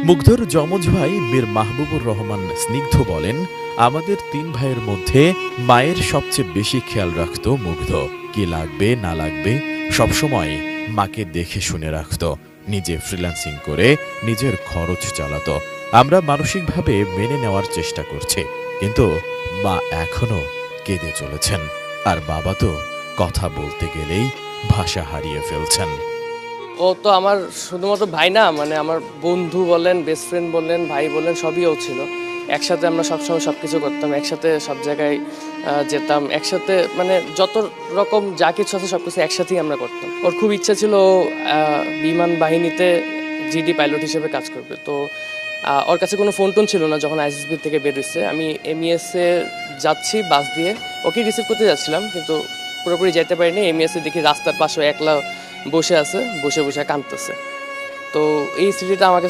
মুগ্ধর যমজ ভাই মীর মাহবুবুর রহমান স্নিগ্ধ বলেন, আমাদের ৩ ভাইয়ের মধ্যে মায়ের সবচেয়ে বেশি খেয়াল রাখত মুগ্ধ। কি লাগবে না লাগবে সবসময় মাকে দেখে শুনে রাখত। নিজে ফ্রিল্যান্সিং করে নিজের খরচ চালাত। আমরা মানসিকভাবে মেনে নেওয়ার চেষ্টা করছি, কিন্তু মা এখনো কেঁদে চলেছেন। আর বাবা তো কথা বলতে গেলেই ভাষা হারিয়ে ফেলছেন। ও তো আমার শুধুমাত্র ভাই না, মানে আমার বন্ধু বলেন, বেস্ট ফ্রেন্ড বলেন, ভাই বলেন, সবই ও ছিল। একসাথে আমরা সবসময় সব কিছু করতাম, একসাথে সব জায়গায় যেতাম, একসাথে মানে যত রকম যা কিছু আছে সব কিছু একসাথেই আমরা করতাম। ওর খুব ইচ্ছা ছিল ও বিমান বাহিনীতে জিডি পাইলট হিসেবে কাজ করবে। তো ওর কাছে কোনো ফোন টোন ছিল না যখন আইএসবি থেকে বের হয়েছে। আমি এমইএসে যাচ্ছি বাস দিয়ে, ওকে রিসিভ করতে যাচ্ছিলাম, কিন্তু পুরোপুরি যেতে পারিনি। এমইএসে দেখি রাস্তার পাশে একলা বসে আছে, বসে বসে কাঁদতেছে। তো এই স্মৃতিটা আমার কাছে